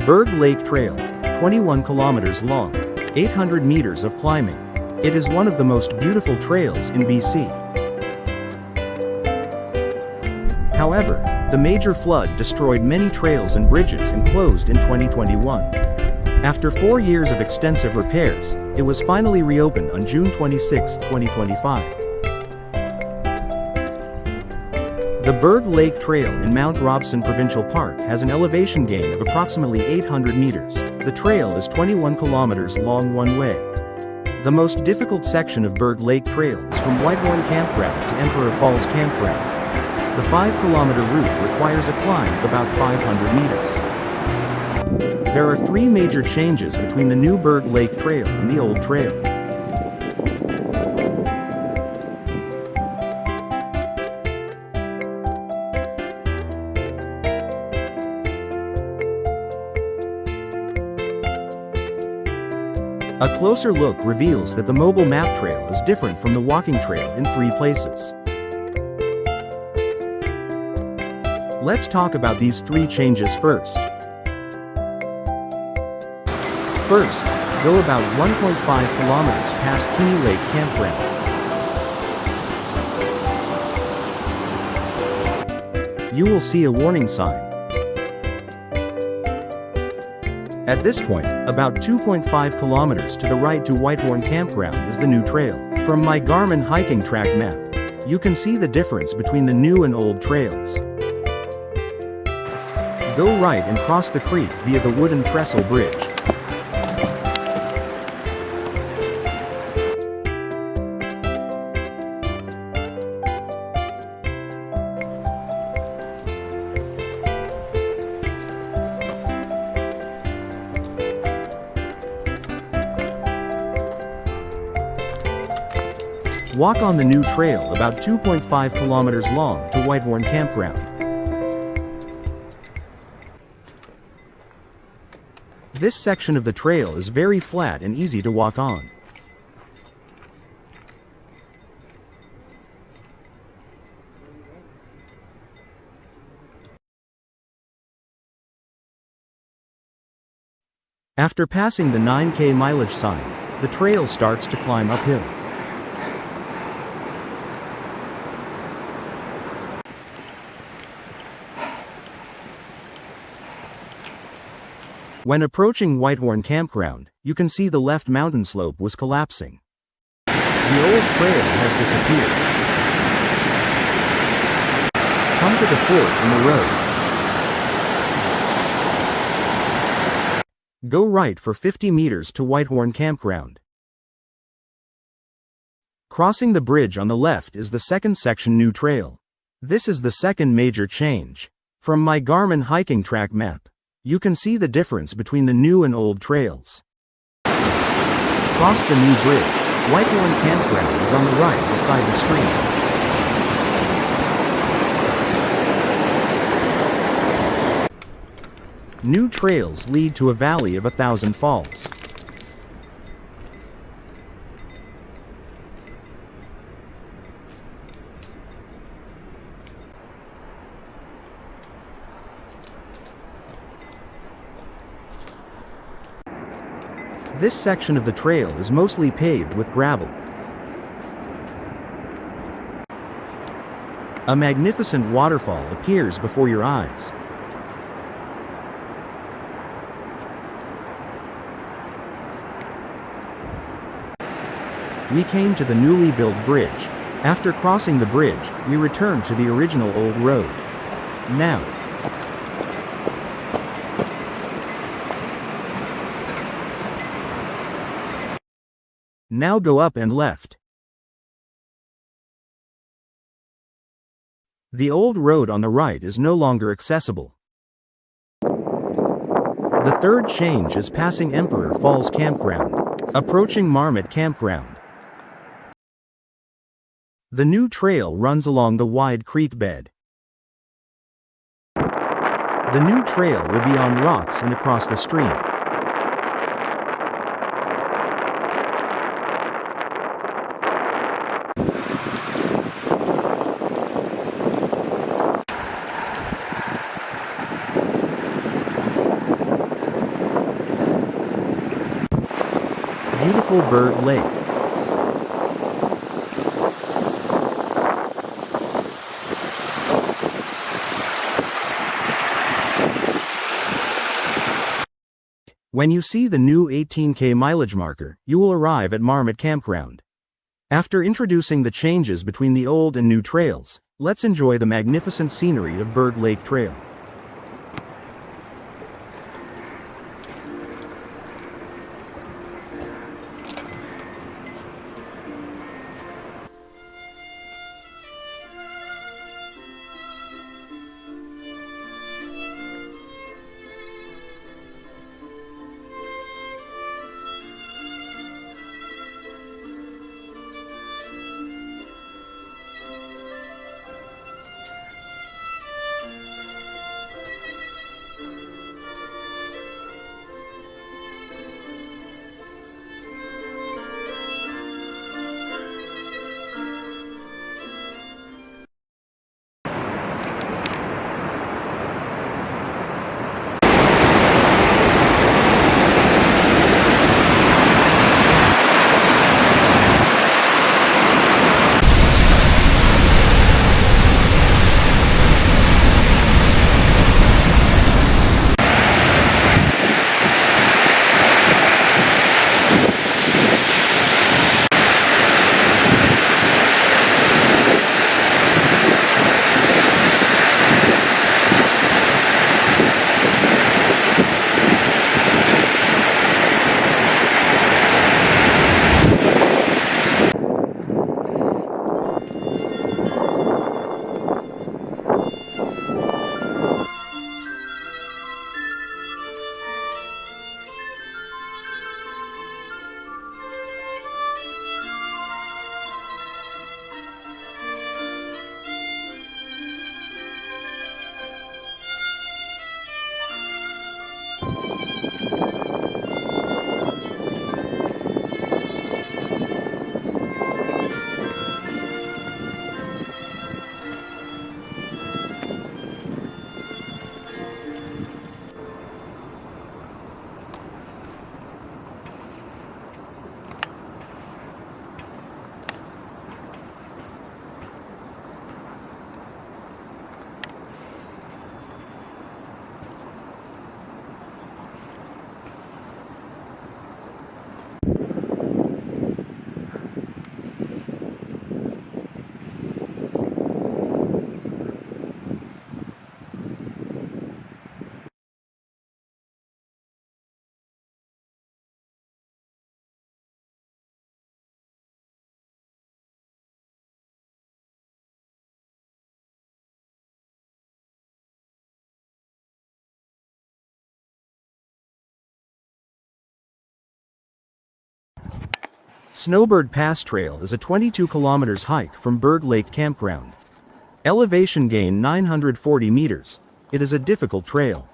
Berg Lake Trail, 21 kilometers long, 800 meters of climbing. It is one of the most beautiful trails in BC. However, the major flood destroyed many trails and bridges and closed in 2021. After 4 years of extensive repairs, it was finally reopened on June 26, 2025. The Berg Lake Trail in Mount Robson Provincial Park has an elevation gain of approximately 800 meters. The trail is 21 kilometers long one way. The most difficult section of Berg Lake Trail is from Whitehorn Campground to Emperor Falls Campground. The 5-kilometer route requires a climb of about 500 meters. There are 3 major changes between the new Berg Lake Trail and the old trail. A closer look reveals that the mobile map trail is different from the walking trail in 3 places. Let's talk about these 3 changes first. First, go about 1.5 kilometers past Kinney Lake Campground. You will see a warning sign. At this point, about 2.5 kilometers to the right to Whitehorn Campground is the new trail. From my Garmin hiking track map, you can see the difference between the new and old trails. Go right and cross the creek via the wooden trestle bridge. Walk on the new trail about 2.5 kilometers long to Whitehorn Campground. This section of the trail is very flat and easy to walk on. After passing the 9K mileage sign, the trail starts to climb uphill. When approaching Whitehorn Campground, you can see the left mountain slope was collapsing. The old trail has disappeared. Come to the fork in the road. Go right for 50 meters to Whitehorn Campground. Crossing the bridge on the left is the second section new trail. This is the second major change. From my Garmin hiking track map, you can see the difference between the new and old trails. Cross the new bridge. Whitehorn Campground is on the right beside the stream. New trails lead to a valley of 1,000 falls. This section of the trail is mostly paved with gravel. A magnificent waterfall appears before your eyes. We came to the newly built bridge. After crossing the bridge, we returned to the original old road. Now go up and left. The old road on the right is no longer accessible. The third change is passing Emperor Falls Campground, approaching Marmot Campground. The new trail runs along the wide creek bed. The new trail will be on rocks and across the stream. beautiful Berg Lake. When you see the new 18K mileage marker, you will arrive at Marmot Campground. After introducing the changes between the old and new trails, let's enjoy the magnificent scenery of Berg Lake Trail. Snowbird Pass Trail is a 22 kilometers hike from Berg Lake Campground. Elevation gain 940 meters. It is a difficult trail.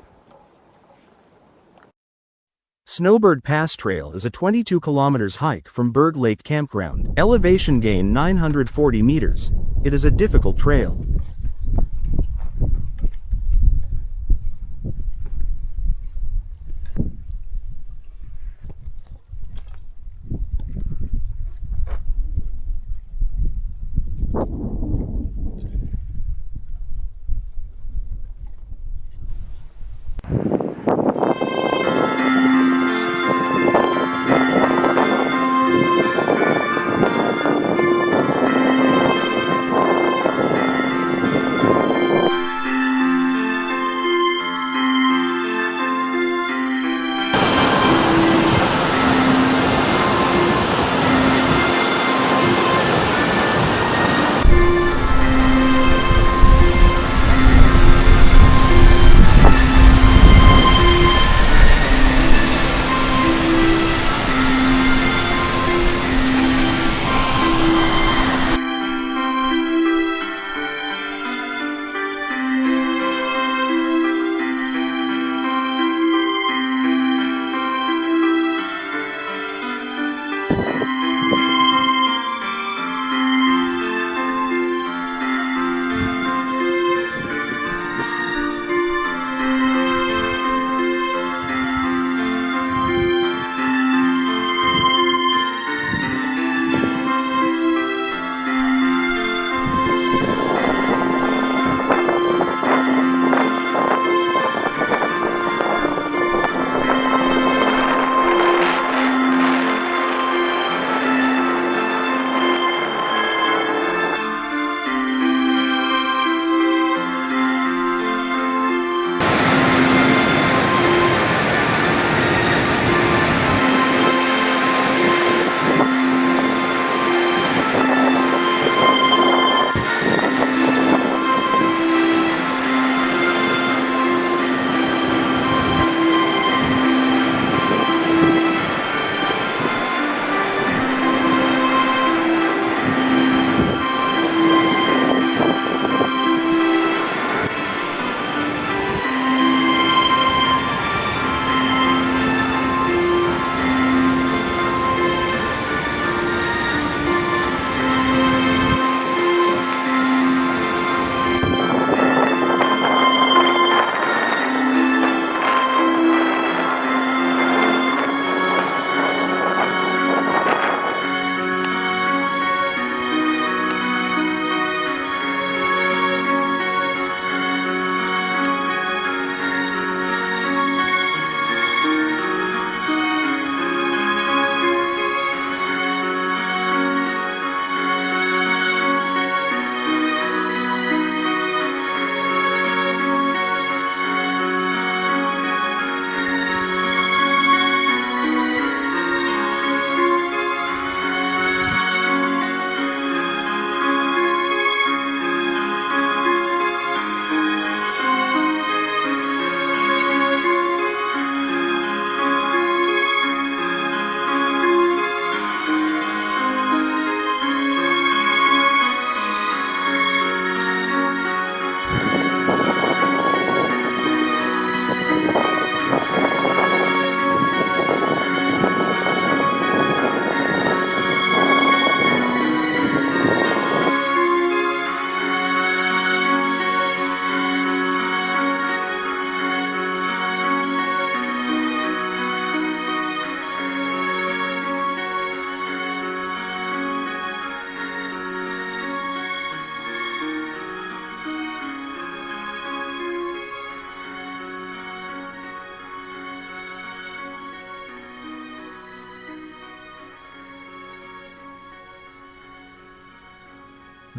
Snowbird Pass Trail is a 22 kilometers hike from Berg Lake Campground. Elevation gain 940 meters. It is a difficult trail.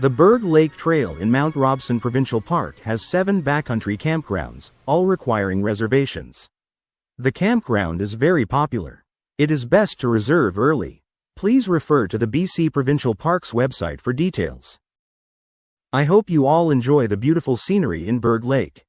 The Berg Lake Trail in Mount Robson Provincial Park has 7 backcountry campgrounds, all requiring reservations. The campground is very popular. It is best to reserve early. Please refer to the BC Provincial Parks website for details. I hope you all enjoy the beautiful scenery in Berg Lake.